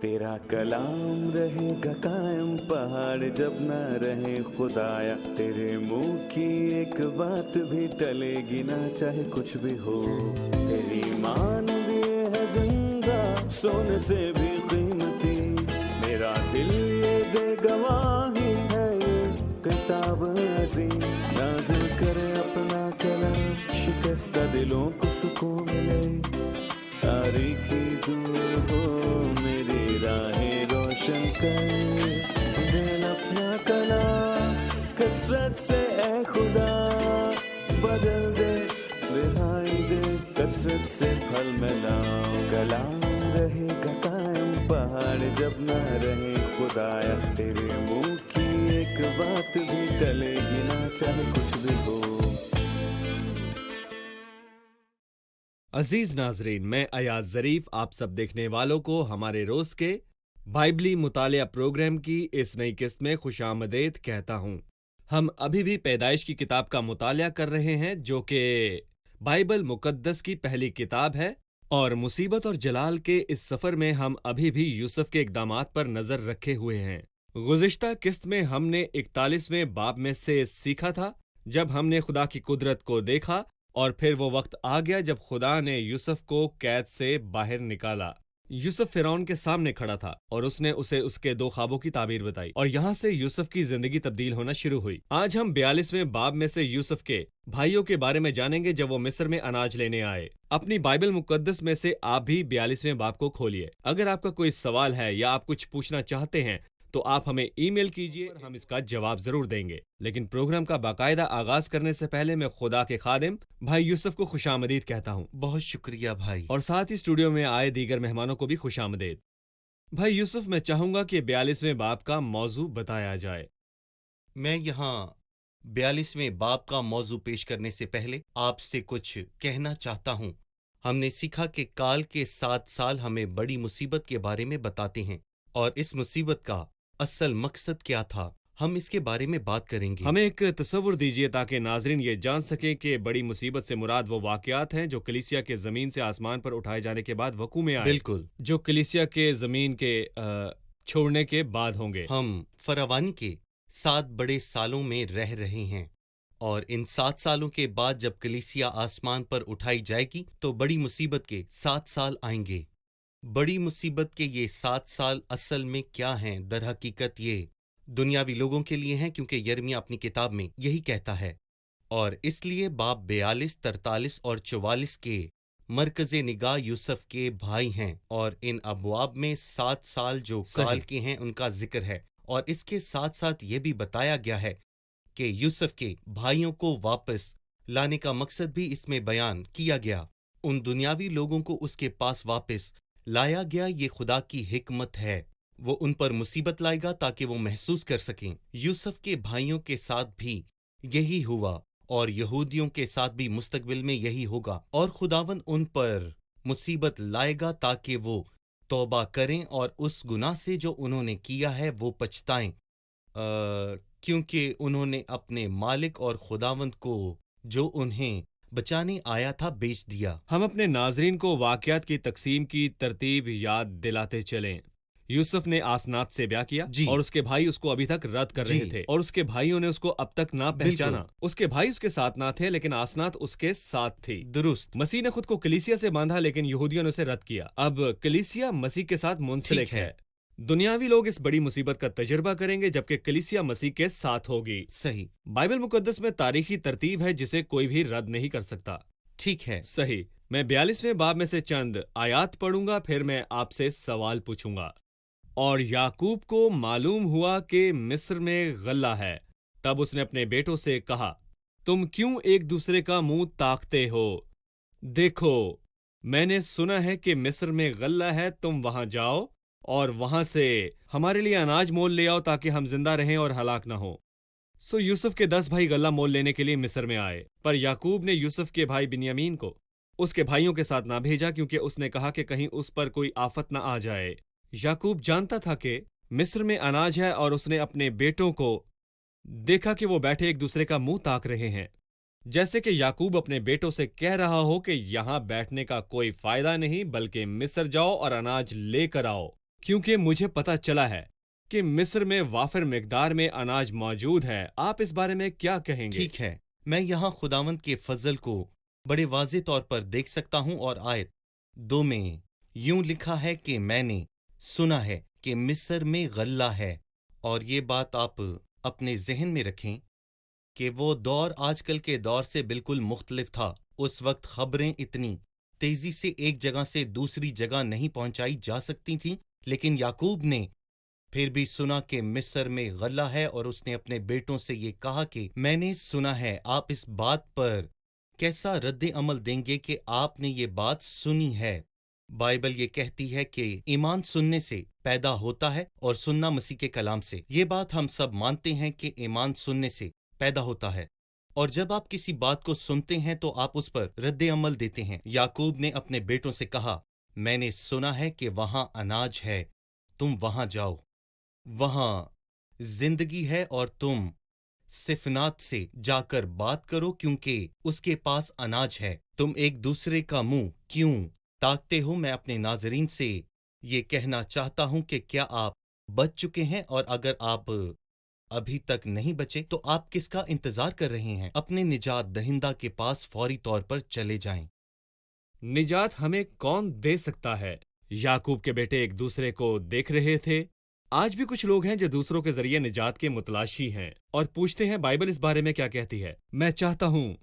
تیرا کلام رہے گا قائم پہاڑ جب نہ رہے خدایا، تیرے منہ کی ایک بات بھی ٹلے گی نہ چاہے کچھ بھی ہو، تیری مان دیے ہے زندہ سونے سے بھی قیمتی، میرا دل یہ دے گواہی ہے یہ کتاب عظیم، نازل کرے اپنا کلام شکستہ دلوں کو سکون ملے، تاریکی دور ہو میری راہیں روشن کر، دل اپنا کلام کثرت سے اے خدا بدل دے، رہائی دے کثرت سے پھل ملاؤ، کلام رہے گا قائم پہاڑ جب نہ رہے خدایا، تیرے منہ کی ایک بات بھی ٹلے گی نہ چاہے کچھ بھی ہو۔ عزیز ناظرین، میں ایاز ظریف آپ سب دیکھنے والوں کو ہمارے روز کے بائبلی مطالعہ پروگرام کی اس نئی قسط میں خوش آمدید کہتا ہوں۔ ہم ابھی بھی پیدائش کی کتاب کا مطالعہ کر رہے ہیں جو کہ بائبل مقدس کی پہلی کتاب ہے، اور مصیبت اور جلال کے اس سفر میں ہم ابھی بھی یوسف کے اقدامات پر نظر رکھے ہوئے ہیں۔ گزشتہ قسط میں ہم نے 41ویں باب میں سے سیکھا تھا جب ہم نے خدا کی قدرت کو دیکھا، اور پھر وہ وقت آ گیا جب خدا نے یوسف کو قید سے باہر نکالا۔ یوسف فرعون کے سامنے کھڑا تھا اور اس نے اسے اس کے 2 خوابوں کی تعبیر بتائی، اور یہاں سے یوسف کی زندگی تبدیل ہونا شروع ہوئی۔ آج ہم 42ویں باب میں سے یوسف کے بھائیوں کے بارے میں جانیں گے جب وہ مصر میں اناج لینے آئے۔ اپنی بائبل مقدس میں سے آپ بھی 42ویں باب کو کھولیے۔ اگر آپ کا کوئی سوال ہے یا آپ کچھ پوچھنا چاہتے ہیں تو آپ ہمیں ای میل کیجیے، ہم اس کا جواب ضرور دیں گے۔ لیکن پروگرام کا باقاعدہ آغاز کرنے سے پہلے میں خدا کے خادم بھائی یوسف کو خوش آمدید کہتا ہوں۔ بہت شکریہ بھائی، اور ساتھ ہی اسٹوڈیو میں آئے دیگر مہمانوں کو بھی خوش آمدید۔ بھائی یوسف، میں چاہوں گا کہ 42ویں باب کا موضوع بتایا جائے۔ میں یہاں 42ویں باب کا موضوع پیش کرنے سے پہلے آپ سے کچھ کہنا چاہتا ہوں۔ ہم نے سیکھا کہ کال کے 7 سال ہمیں بڑی مصیبت کے بارے میں بتاتے ہیں، اور اس مصیبت کا اصل مقصد کیا تھا، ہم اس کے بارے میں بات کریں گے۔ ہمیں ایک تصور دیجیے تاکہ ناظرین یہ جان سکیں کہ بڑی مصیبت سے مراد وہ واقعات ہیں جو کلیسیا کے زمین سے آسمان پر اٹھائے جانے کے بعد وقوع میں آئے، بالکل، جو کلیسیا کے زمین کے چھوڑنے کے بعد ہوں گے۔ ہم فراوانی کے 7 بڑے سالوں میں رہ رہے ہیں، اور ان 7 سالوں کے بعد جب کلیسیا آسمان پر اٹھائی جائے گی تو بڑی مصیبت کے 7 سال آئیں گے۔ بڑی مصیبت کے یہ 7 سال اصل میں کیا ہیں؟ در حقیقت یہ دنیاوی لوگوں کے لیے ہیں، کیونکہ یرمیہ اپنی کتاب میں یہی کہتا ہے، اور اس لیے باب 42، 43 اور 44 کے مرکز نگاہ یوسف کے بھائی ہیں، اور ان ابواب میں 7 سال جو کال کے ہیں ان کا ذکر ہے، اور اس کے ساتھ ساتھ یہ بھی بتایا گیا ہے کہ یوسف کے بھائیوں کو واپس لانے کا مقصد بھی اس میں بیان کیا گیا۔ ان دنیاوی لوگوں کو اس کے پاس واپس لایا گیا، یہ خدا کی حکمت ہے۔ وہ ان پر مصیبت لائے گا تاکہ وہ محسوس کر سکیں۔ یوسف کے بھائیوں کے ساتھ بھی یہی ہوا، اور یہودیوں کے ساتھ بھی مستقبل میں یہی ہوگا، اور خداوند ان پر مصیبت لائے گا تاکہ وہ توبہ کریں اور اس گناہ سے جو انہوں نے کیا ہے وہ پچھتائیں، کیونکہ انہوں نے اپنے مالک اور خداوند کو جو انہیں بچانے آیا تھا بیچ دیا۔ ہم اپنے ناظرین کو واقعات کی تقسیم کی ترتیب یاد دلاتے چلیں۔ یوسف نے آسنات سے بیاہ کیا، جی، اور اس کے بھائی اس کو ابھی تک رد کر جی، رہے تھے، اور اس کے بھائیوں نے اس کو اب تک نہ پہچانا۔ اس کے بھائی اس کے ساتھ نہ تھے لیکن آسنات اس کے ساتھ تھی۔ درست، مسیح نے خود کو کلیسیا سے باندھا لیکن یہودیوں نے اسے رد کیا۔ اب کلیسیا مسیح کے ساتھ منسلک ٹھیک ہے۔ ہے۔ دنیاوی لوگ اس بڑی مصیبت کا تجربہ کریں گے جبکہ کلیسیا مسیح کے ساتھ ہوگی۔ صحیح، بائبل مقدس میں تاریخی ترتیب ہے جسے کوئی بھی رد نہیں کر سکتا۔ ٹھیک ہے، صحیح۔ میں 42ویں باب میں سے چند آیات پڑھوں گا، پھر میں آپ سے سوال پوچھوں گا۔ اور یعقوب کو معلوم ہوا کہ مصر میں غلہ ہے، تب اس نے اپنے بیٹوں سے کہا، تم کیوں ایک دوسرے کا منہ تاکتے ہو؟ دیکھو، میں نے سنا ہے کہ مصر میں غلہ ہے، تم وہاں جاؤ اور وہاں سے ہمارے لیے اناج مول لے آؤ تاکہ ہم زندہ رہیں اور ہلاک نہ ہوں۔ سو یوسف کے 10 بھائی غلہ مول لینے کے لیے مصر میں آئے، پر یعقوب نے یوسف کے بھائی بنیامین کو اس کے بھائیوں کے ساتھ نہ بھیجا، کیونکہ اس نے کہا کہ کہیں اس پر کوئی آفت نہ آ جائے۔ یعقوب جانتا تھا کہ مصر میں اناج ہے، اور اس نے اپنے بیٹوں کو دیکھا کہ وہ بیٹھے ایک دوسرے کا منہ تاک رہے ہیں، جیسے کہ یعقوب اپنے بیٹوں سے کہہ رہا ہو کہ یہاں بیٹھنے کا کوئی فائدہ نہیں، بلکہ مصر جاؤ اور اناج لے کر آؤ۔ کیونکہ مجھے پتا چلا ہے کہ مصر میں وافر مقدار میں اناج موجود ہے۔ آپ اس بارے میں کیا کہیں گے؟ ٹھیک ہے، میں یہاں خداوند کے فضل کو بڑے واضح طور پر دیکھ سکتا ہوں، اور آیت 2 میں یوں لکھا ہے کہ میں نے سنا ہے کہ مصر میں غلہ ہے۔ اور یہ بات آپ اپنے ذہن میں رکھیں کہ وہ دور آج کل کے دور سے بالکل مختلف تھا۔ اس وقت خبریں اتنی تیزی سے ایک جگہ سے دوسری جگہ نہیں پہنچائی جا سکتی تھیں، لیکن یعقوب نے پھر بھی سنا کہ مصر میں غلہ ہے، اور اس نے اپنے بیٹوں سے یہ کہا کہ میں نے سنا ہے۔ آپ اس بات پر کیسا رد عمل دیں گے کہ آپ نے یہ بات سنی ہے؟ بائبل یہ کہتی ہے کہ ایمان سننے سے پیدا ہوتا ہے، اور سننا مسیح کے کلام سے۔ یہ بات ہم سب مانتے ہیں کہ ایمان سننے سے پیدا ہوتا ہے، اور جب آپ کسی بات کو سنتے ہیں تو آپ اس پر رد عمل دیتے ہیں۔ یعقوب نے اپنے بیٹوں سے کہا، میں نے سنا ہے کہ وہاں اناج ہے، تم وہاں جاؤ، وہاں زندگی ہے، اور تم صفنات سے جا کر بات کرو، کیونکہ اس کے پاس اناج ہے۔ تم ایک دوسرے کا منہ کیوں تاکتے ہو؟ میں اپنے ناظرین سے یہ کہنا چاہتا ہوں کہ کیا آپ بچ چکے ہیں؟ اور اگر آپ ابھی تک نہیں بچے تو آپ کس کا انتظار کر رہے ہیں؟ اپنے نجات دہندہ کے پاس فوری طور پر چلے جائیں۔ نجات ہمیں کون دے سکتا ہے؟ یعقوب کے بیٹے ایک دوسرے کو دیکھ رہے تھے۔ آج بھی کچھ لوگ ہیں جو دوسروں کے ذریعے نجات کے متلاشی ہیں اور پوچھتے ہیں بائبل اس بارے میں کیا کہتی ہے۔ میں چاہتا ہوں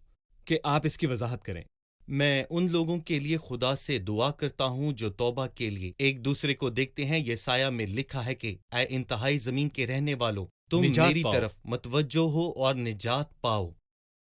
کہ آپ اس کی وضاحت کریں۔ میں ان لوگوں کے لیے خدا سے دعا کرتا ہوں جو توبہ کے لیے ایک دوسرے کو دیکھتے ہیں۔ یسایہ میں لکھا ہے کہ اے انتہائی زمین کے رہنے والوں، تم نجات میری پاؤ۔ طرف متوجہ ہو اور نجات پاؤ۔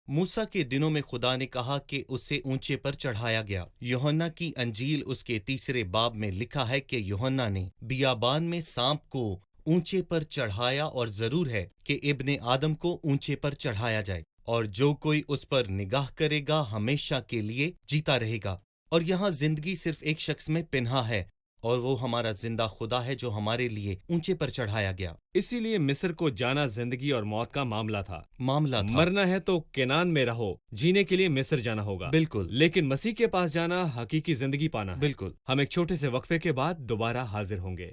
موسیٰ کے دنوں میں خدا نے کہا کہ اسے اونچے پر چڑھایا گیا۔ یوحنا کی انجیل اس کے 3 باب میں لکھا ہے کہ یوحنا نے بیابان میں سانپ کو اونچے پر چڑھایا، اور ضرور ہے کہ ابن آدم کو اونچے پر چڑھایا جائے، اور جو کوئی اس پر نگاہ کرے گا ہمیشہ کے لیے جیتا رہے گا۔ اور یہاں زندگی صرف ایک شخص میں پنہا ہے، اور وہ ہمارا زندہ خدا ہے جو ہمارے لیے اونچے پر چڑھایا گیا۔ اسی لیے مصر کو جانا زندگی اور موت کا معاملہ تھا۔ مرنا ہے تو کینان میں رہو، جینے کے لیے مصر جانا ہوگا۔ بالکل لیکن مسیح کے پاس جانا حقیقی زندگی پانا ہے۔ بالکل۔ ہم ایک چھوٹے سے وقفے کے بعد دوبارہ حاضر ہوں گے۔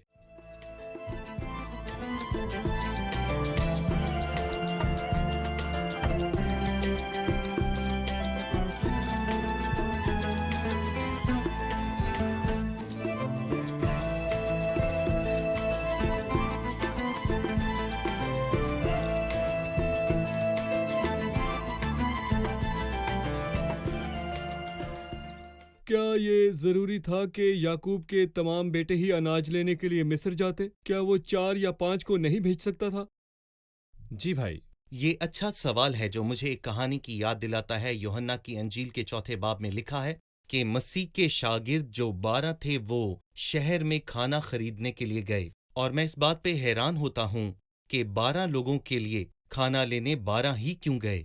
کیا یہ ضروری تھا کہ یعقوب کے تمام بیٹے ہی اناج لینے کے لیے مصر جاتے؟ کیا وہ 4 یا 5 کو نہیں بھیج سکتا تھا؟ جی بھائی، یہ اچھا سوال ہے جو مجھے ایک کہانی کی یاد دلاتا ہے۔ یوحنا کی انجیل کے 4 باب میں لکھا ہے کہ مسیح کے شاگرد جو 12 تھے وہ شہر میں کھانا خریدنے کے لیے گئے، اور میں اس بات پہ حیران ہوتا ہوں کہ 12 لوگوں کے لیے کھانا لینے 12 ہی کیوں گئے؟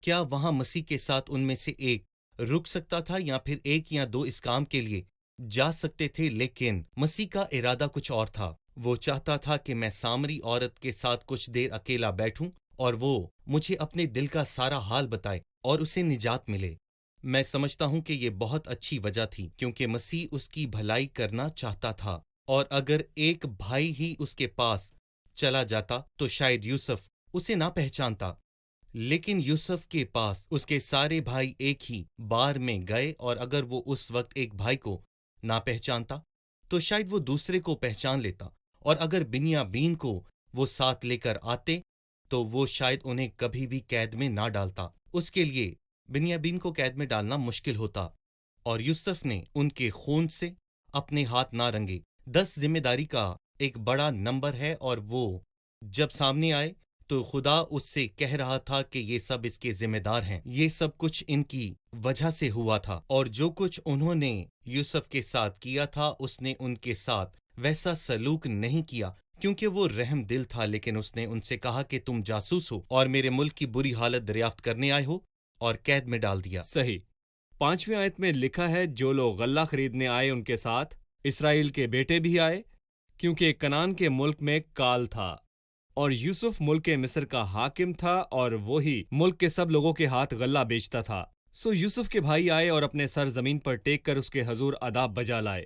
کیا وہاں مسیح کے ساتھ ان میں سے ایک رک سکتا تھا، یا پھر 1 یا 2 اس کام کے لیے جا سکتے تھے؟ لیکن مسیح کا ارادہ کچھ اور تھا۔ وہ چاہتا تھا کہ میں سامری عورت کے ساتھ کچھ دیر اکیلا بیٹھوں، اور وہ مجھے اپنے دل کا سارا حال بتائے اور اسے نجات ملے۔ میں سمجھتا ہوں کہ یہ بہت اچھی وجہ تھی، کیونکہ مسیح اس کی بھلائی کرنا چاہتا تھا، اور اگر ایک بھائی ہی اس کے پاس چلا جاتا تو شاید یوسف اسے نہ پہچانتا، لیکن یوسف کے پاس اس کے سارے بھائی ایک ہی بار میں گئے، اور اگر وہ اس وقت ایک بھائی کو نہ پہچانتا تو شاید وہ دوسرے کو پہچان لیتا، اور اگر بنیامین کو وہ ساتھ لے کر آتے تو وہ شاید انہیں کبھی بھی قید میں نہ ڈالتا۔ اس کے لیے بنیامین کو قید میں ڈالنا مشکل ہوتا، اور یوسف نے ان کے خون سے اپنے ہاتھ نہ رنگے۔ 10 ذمہ داری کا ایک بڑا نمبر ہے، اور وہ جب سامنے آئے تو خدا اس سے کہہ رہا تھا کہ یہ سب اس کے ذمہ دار ہیں، یہ سب کچھ ان کی وجہ سے ہوا تھا، اور جو کچھ انہوں نے یوسف کے ساتھ کیا تھا اس نے ان کے ساتھ ویسا سلوک نہیں کیا، کیونکہ وہ رحم دل تھا، لیکن اس نے ان سے کہا کہ تم جاسوس ہو اور میرے ملک کی بری حالت دریافت کرنے آئے ہو، اور قید میں ڈال دیا۔ صحیح۔ 5ویں آیت میں لکھا ہے جو لوگ غلہ خریدنے آئے ان کے ساتھ اسرائیل کے بیٹے بھی آئے، کیونکہ کنعان کے ملک میں کال تھا، اور یوسف ملک مصر کا حاکم تھا، اور وہی ملک کے سب لوگوں کے ہاتھ غلہ بیچتا تھا۔ سو یوسف کے بھائی آئے اور اپنے سر زمین پر ٹیک کر اس کے حضور اداب بجا لائے۔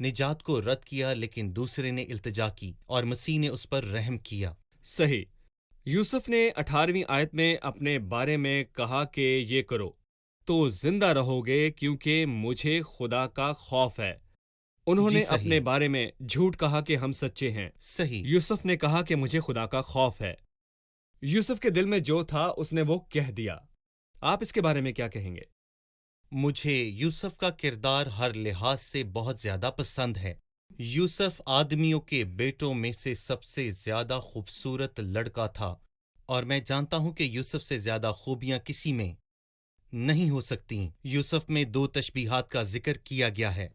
نجات کو رد کیا لیکن دوسرے نے التجا کی اور مسیح نے اس پر رحم کیا۔ صحیح۔ یوسف نے 18ویں آیت میں اپنے بارے میں کہا کہ یہ کرو تو زندہ رہو گے کیونکہ مجھے خدا کا خوف ہے۔ انہوں جی نے صحیح، اپنے بارے میں جھوٹ کہا کہ ہم سچے ہیں۔ صحیح، یوسف نے کہا کہ مجھے خدا کا خوف ہے۔ یوسف کے دل میں جو تھا اس نے وہ کہہ دیا۔ آپ اس کے بارے میں کیا کہیں گے؟ مجھے یوسف کا کردار ہر لحاظ سے بہت زیادہ پسند ہے۔ یوسف آدمیوں کے بیٹوں میں سے سب سے زیادہ خوبصورت لڑکا تھا، اور میں جانتا ہوں کہ یوسف سے زیادہ خوبیاں کسی میں نہیں ہو سکتیں۔ یوسف میں 2 تشبیہات کا ذکر کیا گیا ہے۔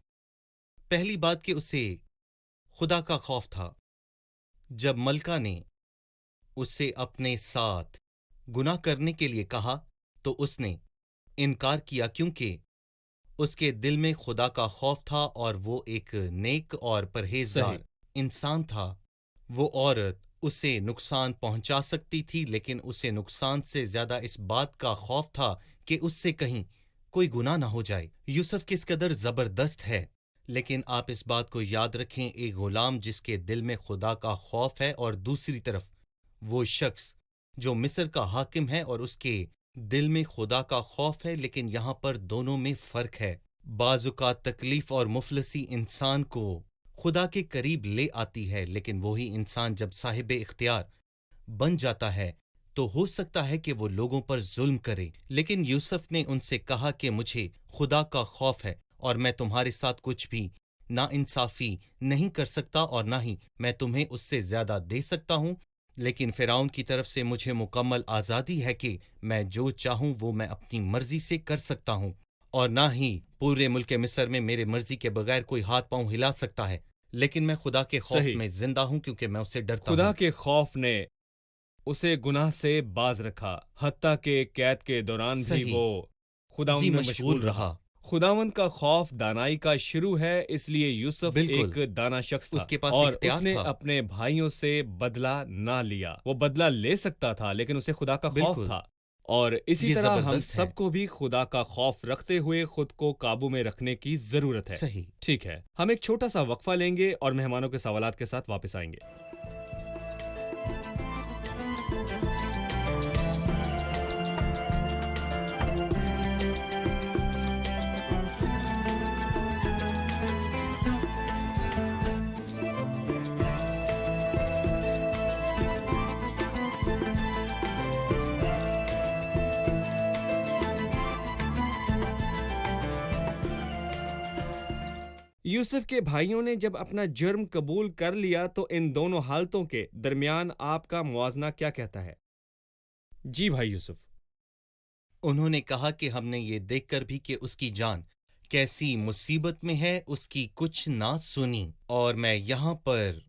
پہلی بات کہ اسے خدا کا خوف تھا۔ جب ملکہ نے اسے اپنے ساتھ گناہ کرنے کے لیے کہا تو اس نے انکار کیا، کیونکہ اس کے دل میں خدا کا خوف تھا اور وہ ایک نیک اور پرہیزگار صحیح۔ انسان تھا۔ وہ عورت اسے نقصان پہنچا سکتی تھی، لیکن اسے نقصان سے زیادہ اس بات کا خوف تھا کہ اس سے کہیں کوئی گناہ نہ ہو جائے۔ یوسف کس قدر زبردست ہے، لیکن آپ اس بات کو یاد رکھیں، ایک غلام جس کے دل میں خدا کا خوف ہے، اور دوسری طرف وہ شخص جو مصر کا حاکم ہے اور اس کے دل میں خدا کا خوف ہے، لیکن یہاں پر دونوں میں فرق ہے۔ بعض اوقات تکلیف اور مفلسی انسان کو خدا کے قریب لے آتی ہے، لیکن وہی انسان جب صاحب اختیار بن جاتا ہے تو ہو سکتا ہے کہ وہ لوگوں پر ظلم کرے۔ لیکن یوسف نے ان سے کہا کہ مجھے خدا کا خوف ہے اور میں تمہارے ساتھ کچھ بھی ناانصافی نہیں کر سکتا، اور نہ ہی میں تمہیں اس سے زیادہ دے سکتا ہوں، لیکن فرعون کی طرف سے مجھے مکمل آزادی ہے کہ میں جو چاہوں وہ میں اپنی مرضی سے کر سکتا ہوں، اور نہ ہی پورے ملک مصر میں میرے مرضی کے بغیر کوئی ہاتھ پاؤں ہلا سکتا ہے، لیکن میں خدا کے خوف صحیح۔ میں زندہ ہوں کیونکہ میں اسے ڈرتا خدا ہوں۔ کے خوف نے اسے گناہ سے باز رکھا، حتیٰ کہ قید کے دوران بھی صحیح، وہ خداوند جی میں مشغول مشغول رہا۔ رہا۔ خداوند کا خوف دانائی کا شروع ہے، اس لیے یوسف بالکل، ایک دانا شخص تھا اس کے پاس اور اختیار اس نے تھا۔ اپنے بھائیوں سے بدلہ نہ لیا۔ وہ بدلہ لے سکتا تھا لیکن اسے خدا کا خوف بالکل، تھا، اور اسی یہ طرح ہم زبردست ہے۔ سب کو بھی خدا کا خوف رکھتے ہوئے خود کو قابو میں رکھنے کی ضرورت ہے۔ صحیح۔ ٹھیک ہے، ہم ایک چھوٹا سا وقفہ لیں گے اور مہمانوں کے سوالات کے ساتھ واپس آئیں گے۔ یوسف کے بھائیوں نے جب اپنا جرم قبول کر لیا تو ان دونوں حالتوں کے درمیان آپ کا موازنہ کیا کہتا ہے؟ جی بھائی یوسف۔ انہوں نے کہا کہ ہم نے یہ دیکھ کر بھی کہ اس کی جان کیسی مصیبت میں ہے، اس کی کچھ نہ سنی، اور میں یہاں پر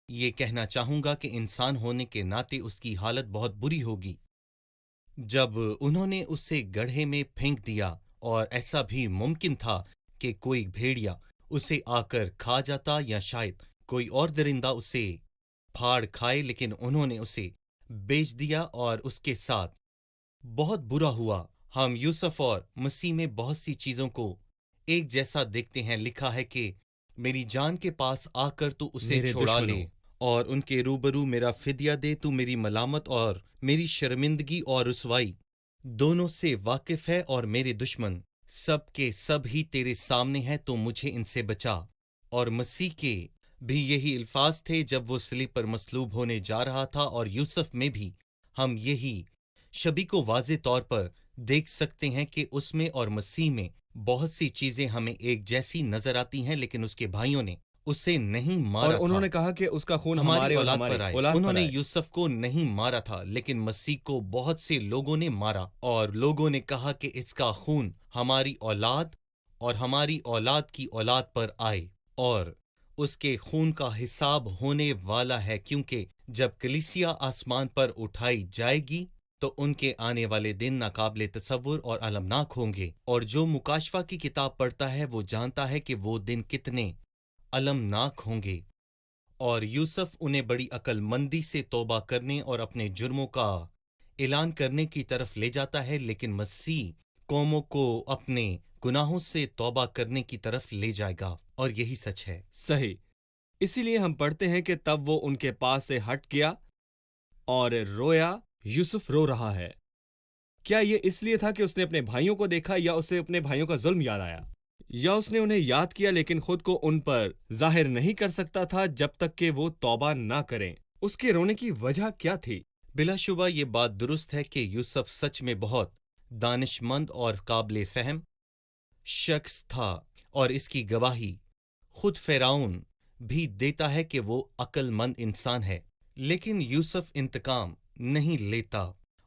یہ کہنا چاہوں گا کہ انسان ہونے کے ناطے اس کی حالت بہت بری ہوگی۔ جب انہوں نے اسے گڑھے میں پھینک دیا، اور ایسا بھی ممکن تھا کہ کوئی بھیڑیا اسے آ کر کھا جاتا یا شاید کوئی اور درندہ اسے پھاڑ کھائے، لیکن انہوں نے اسے بیچ دیا اور اس کے ساتھ بہت برا ہوا۔ ہم یوسف اور مسیح میں بہت سی چیزوں کو ایک جیسا دیکھتے ہیں۔ لکھا ہے کہ میری جان کے پاس آ کر تو اسے میرے چھڑا دشمنوں، لے، اور ان کے روبرو میرا فدیہ دے۔ تو میری ملامت اور میری شرمندگی اور رسوائی دونوں سے واقف ہے، اور میرے دشمن سب کے سب ہی تیرے سامنے ہیں، تو مجھے ان سے بچا۔ اور مسیح کے بھی یہی الفاظ تھے جب وہ صلیب پر مصلوب ہونے جا رہا تھا، اور یوسف میں بھی ہم یہی شبیہ کو واضح طور پر دیکھ سکتے ہیں کہ اس میں اور مسیح میں بہت سی چیزیں ہمیں ایک جیسی نظر آتی ہیں، لیکن اس کے بھائیوں نے اسے نہیں اور مارا انہوں تھا۔ نے کہا کہ اس کا خون ہماری ہمارے اور اولاد ہماری پر آئے۔ اولاد انہوں پر نے آئے۔ یوسف کو نہیں مارا تھا، لیکن مسیح کو بہت سے لوگوں نے مارا، اور لوگوں نے کہا کہ اس کا خون ہماری اولاد اور ہماری اولاد کی اولاد پر آئے، اور اس کے خون کا حساب ہونے والا ہے، کیونکہ جب کلیسیا آسمان پر اٹھائی جائے گی تو ان کے آنے والے دن ناقابل تصور اور المناک ہوں گے، اور جو مکاشفہ کی کتاب پڑھتا ہے وہ جانتا ہے کہ وہ دن کتنے المناک ہوں گے۔ اور یوسف انہیں بڑی عقل مندی سے توبہ کرنے اور اپنے جرموں کا اعلان کرنے کی طرف لے جاتا ہے، لیکن مسیح قوموں کو اپنے گناہوں سے توبہ کرنے کی طرف لے جائے گا، اور یہی سچ ہے۔ صحیح۔ اسی لیے ہم پڑھتے ہیں کہ تب وہ ان کے پاس سے ہٹ گیا اور رویا، یوسف رو رہا ہے۔ کیا یہ اس لیے تھا کہ اس نے اپنے بھائیوں کو دیکھا، یا اسے اپنے بھائیوں کا ظلم یاد آیا، یا اس نے انہیں یاد کیا لیکن خود کو ان پر ظاہر نہیں کر سکتا تھا جب تک کہ وہ توبہ نہ کریں؟ اس کے رونے کی وجہ کیا تھی؟ بلا شبہ یہ بات درست ہے کہ یوسف سچ میں بہت دانش مند اور قابل فہم شخص تھا، اور اس کی گواہی خود فرعون بھی دیتا ہے کہ وہ عقل مند انسان ہے۔ لیکن یوسف انتقام نہیں لیتا،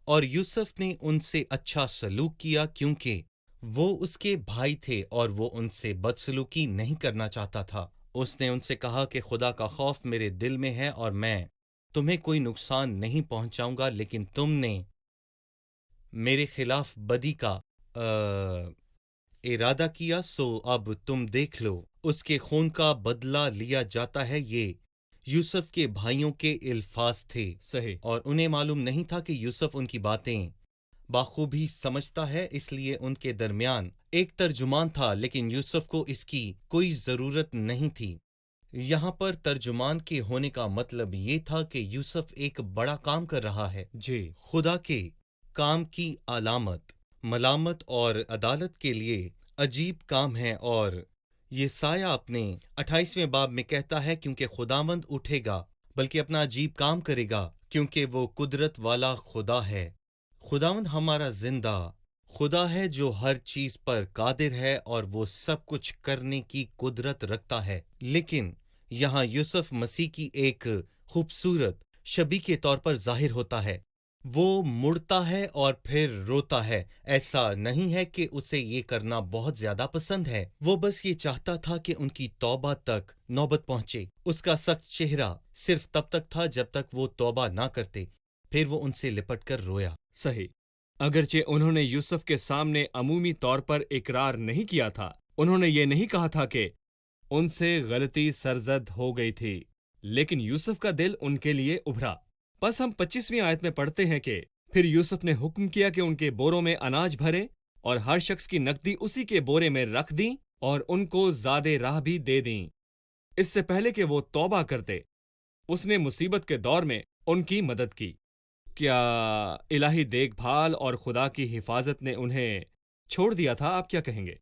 اور یوسف نے ان سے اچھا سلوک کیا کیونکہ وہ اس کے بھائی تھے اور وہ ان سے بدسلوکی نہیں کرنا چاہتا تھا۔ اس نے ان سے کہا کہ خدا کا خوف میرے دل میں ہے اور میں تمہیں کوئی نقصان نہیں پہنچاؤں گا، لیکن تم نے میرے خلاف بدی کا ارادہ کیا، سو اب تم دیکھ لو اس کے خون کا بدلہ لیا جاتا ہے۔ یہ یوسف کے بھائیوں کے الفاظ تھے، صحیح۔ اور انہیں معلوم نہیں تھا کہ یوسف ان کی باتیں بخوبی سمجھتا ہے، اس لیے ان کے درمیان ایک ترجمان تھا، لیکن یوسف کو اس کی کوئی ضرورت نہیں تھی۔ یہاں پر ترجمان کے ہونے کا مطلب یہ تھا کہ یوسف ایک بڑا کام کر رہا ہے، جی، خدا کے کام کی علامت، ملامت اور عدالت کے لیے عجیب کام ہے، اور یہ سایہ اپنے 28ویں باب میں کہتا ہے کیونکہ خداوند اٹھے گا بلکہ اپنا عجیب کام کرے گا، کیونکہ وہ قدرت والا خدا ہے۔ خداوند ہمارا زندہ خدا ہے جو ہر چیز پر قادر ہے اور وہ سب کچھ کرنے کی قدرت رکھتا ہے۔ لیکن یہاں یوسف مسیح کی ایک خوبصورت شبیہ کے طور پر ظاہر ہوتا ہے۔ وہ مڑتا ہے اور پھر روتا ہے۔ ایسا نہیں ہے کہ اسے یہ کرنا بہت زیادہ پسند ہے، وہ بس یہ چاہتا تھا کہ ان کی توبہ تک نوبت پہنچے۔ اس کا سخت چہرہ صرف تب تک تھا جب تک وہ توبہ نہ کرتے، پھر وہ ان سے لپٹ کر رویا۔ صحیح۔ اگرچہ انہوں نے یوسف کے سامنے عمومی طور پر اقرار نہیں کیا تھا، انہوں نے یہ نہیں کہا تھا کہ ان سے غلطی سرزد ہو گئی تھی، لیکن یوسف کا دل ان کے لیے ابھرا۔ بس ہم 25ویں آیت میں پڑھتے ہیں کہ پھر یوسف نے حکم کیا کہ ان کے بوروں میں اناج بھرے، اور ہر شخص کی نقدی اسی کے بورے میں رکھ دیں، اور ان کو زیادہ راہ بھی دے دیں۔ اس سے پہلے کہ وہ توبہ کرتے، اس نے مصیبت کے دور میں ان کی مدد کی۔ کیا الہی دیکھ بھال اور خدا کی حفاظت نے انہیں چھوڑ دیا تھا؟ آپ کیا کہیں گے؟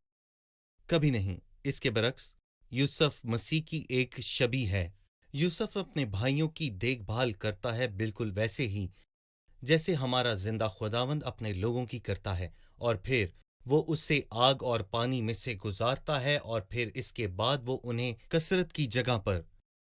کبھی نہیں، اس کے برعکس یوسف مسیح کی ایک شبیہ ہے۔ یوسف اپنے بھائیوں کی دیکھ بھال کرتا ہے بالکل ویسے ہی جیسے ہمارا زندہ خداوند اپنے لوگوں کی کرتا ہے، اور پھر وہ اسے آگ اور پانی میں سے گزارتا ہے، اور پھر اس کے بعد وہ انہیں کثرت کی جگہ پر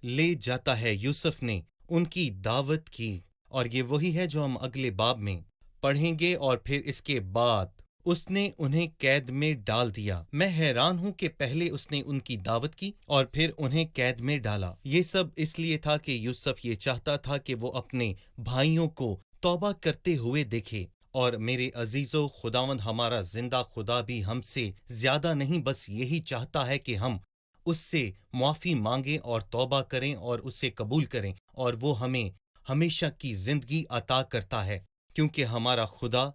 لے جاتا ہے۔ یوسف نے ان کی دعوت کی، اور یہ وہی ہے جو ہم اگلے باب میں پڑھیں گے، اور پھر اس کے بعد اس نے انہیں قید میں ڈال دیا۔ میں حیران ہوں کہ پہلے اس نے ان کی دعوت کی اور پھر انہیں قید میں ڈالا۔ یہ سب اس لیے تھا کہ یوسف یہ چاہتا تھا کہ وہ اپنے بھائیوں کو توبہ کرتے ہوئے دیکھے۔ اور میرے عزیزو، خداوند ہمارا زندہ خدا بھی ہم سے زیادہ نہیں بس یہی چاہتا ہے کہ ہم اس سے معافی مانگیں اور توبہ کریں اور اسے قبول کریں، اور وہ ہمیں ہمیشہ کی زندگی عطا کرتا ہے، کیونکہ ہمارا خدا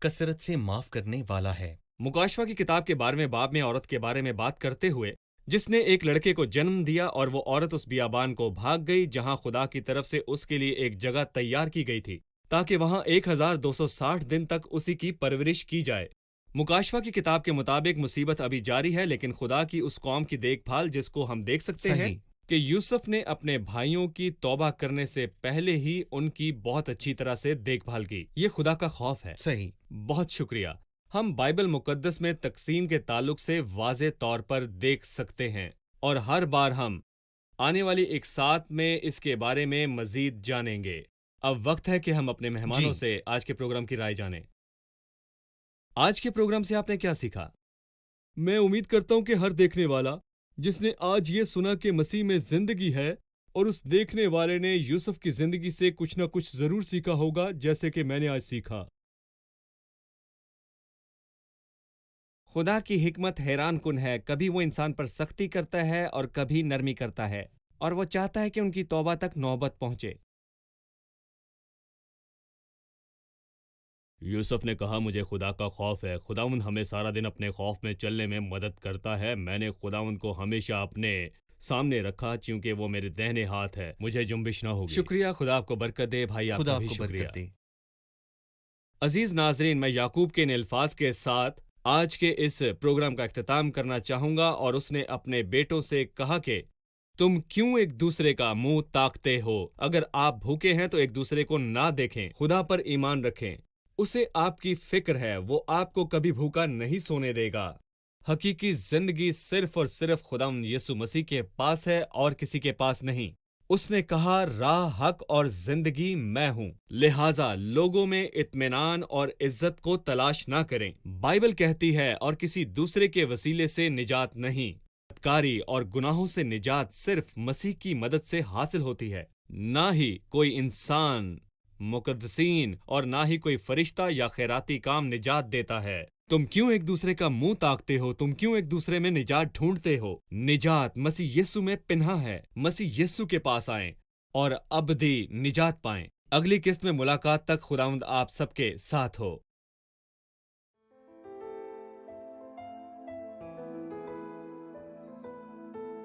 کثرت سے معاف کرنے والا ہے۔ مکاشفہ کی کتاب کے 12ویں باب میں عورت کے بارے میں بات کرتے ہوئے، جس نے ایک لڑکے کو جنم دیا، اور وہ عورت اس بیابان کو بھاگ گئی جہاں خدا کی طرف سے اس کے لیے ایک جگہ تیار کی گئی تھی، تاکہ وہاں 1260 دن تک اسی کی پرورش کی جائے۔ مکاشفہ کی کتاب کے مطابق مصیبت ابھی جاری ہے، لیکن خدا کی اس قوم کی دیکھ بھال جس کو ہم دیکھ سکتے ہیں صحیح۔ کہ یوسف نے اپنے بھائیوں کی توبہ کرنے سے پہلے ہی ان کی بہت اچھی طرح سے دیکھ بھال کی۔ یہ خدا کا خوف ہے۔ صحیح۔ بہت شکریہ۔ ہم بائبل مقدس میں تقسیم کے تعلق سے واضح طور پر دیکھ سکتے ہیں، اور ہر بار ہم آنے والی ایک ساتھ میں اس کے بارے میں مزید جانیں گے۔ اب وقت ہے کہ ہم اپنے مہمانوں سے آج کے پروگرام کی رائے جانیں۔ آج کے پروگرام سے آپ نے کیا سیکھا؟ میں امید کرتا ہوں کہ ہر دیکھنے والا جس نے آج یہ سنا کہ مسیح میں زندگی ہے، اور اس دیکھنے والے نے یوسف کی زندگی سے کچھ نہ کچھ ضرور سیکھا ہوگا، جیسے کہ میں نے آج سیکھا۔ خدا کی حکمت حیران کن ہے، کبھی وہ انسان پر سختی کرتا ہے اور کبھی نرمی کرتا ہے، اور وہ چاہتا ہے کہ ان کی توبہ تک نوبت پہنچے۔ یوسف نے کہا مجھے خدا کا خوف ہے، خداوند ہمیں سارا دن اپنے خوف میں چلنے میں مدد کرتا ہے، میں نے خداوند کو ہمیشہ اپنے سامنے رکھا چونکہ وہ میرے دہنے ہاتھ ہے، مجھے جنبش نہ ہوگی۔ شکریہ، خدا آپ کو برکت دے بھائی، آپ خدا کا آپ بھی کو شکریہ۔ برکت دے۔ عزیز ناظرین، میں یعقوب کے ان الفاظ کے ساتھ آج کے اس پروگرام کا اختتام کرنا چاہوں گا، اور اس نے اپنے بیٹوں سے کہا کہ تم کیوں ایک دوسرے کا منہ تاکتے ہو؟ اگر آپ بھوکے ہیں تو ایک دوسرے کو نہ دیکھیں، خدا پر ایمان رکھیں، اسے آپ کی فکر ہے، وہ آپ کو کبھی بھوکا نہیں سونے دے گا۔ حقیقی زندگی صرف اور صرف خداوند یسوع مسیح کے پاس ہے اور کسی کے پاس نہیں۔ اس نے کہا راہ، حق اور زندگی میں ہوں، لہٰذا لوگوں میں اطمینان اور عزت کو تلاش نہ کریں۔ بائبل کہتی ہے اور کسی دوسرے کے وسیلے سے نجات نہیں، بدکاری اور گناہوں سے نجات صرف مسیح کی مدد سے حاصل ہوتی ہے، نہ ہی کوئی انسان، مقدسین اور نہ ہی کوئی فرشتہ یا خیراتی کام نجات دیتا ہے۔ تم کیوں ایک دوسرے کا منہ تاکتے ہو؟ تم کیوں ایک دوسرے میں نجات ڈھونڈتے ہو؟ نجات مسیح یسوع میں پنہا ہے۔ مسیح یسوع کے پاس آئیں اور ابدی نجات پائیں۔ اگلی قسط میں ملاقات تک خداوند آپ سب کے ساتھ ہو۔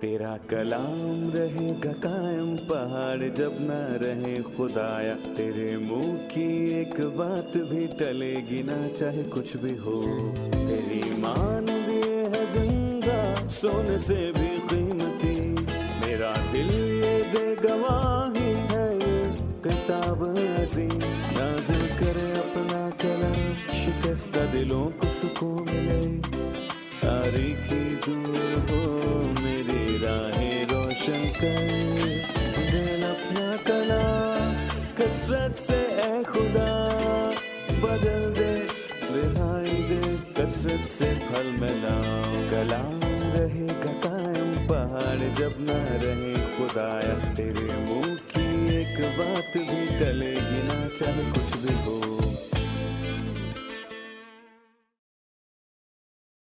تیرا کلام رہے گا قائم، پہاڑ جب نہ رہے خدایا، تیرے منہ کی ایک بات بھی ٹلے گی نہ، چاہے کچھ بھی ہو۔ تیری مان دیے ہے زندہ، سونے سے بھی قیمتی، میرا دل یہ دے گواہی ہے، یہ کتاب عظیم نازل کرے اپنا کلام، شکستہ دلوں کو سکون ملے، تاریکی دور ہو میری راہیں روشن کر، دل اپنا کلام کثرت سے اے خدا بدل دے، رہائی دے کثرت سے پھل ملاؤ۔ کلام رہے گا قائم، پہاڑ جب نہ رہے خدایا، تیرے منہ کی ایک بات بھی ٹلے گی نہ، چاہے کچھ بھی ہو۔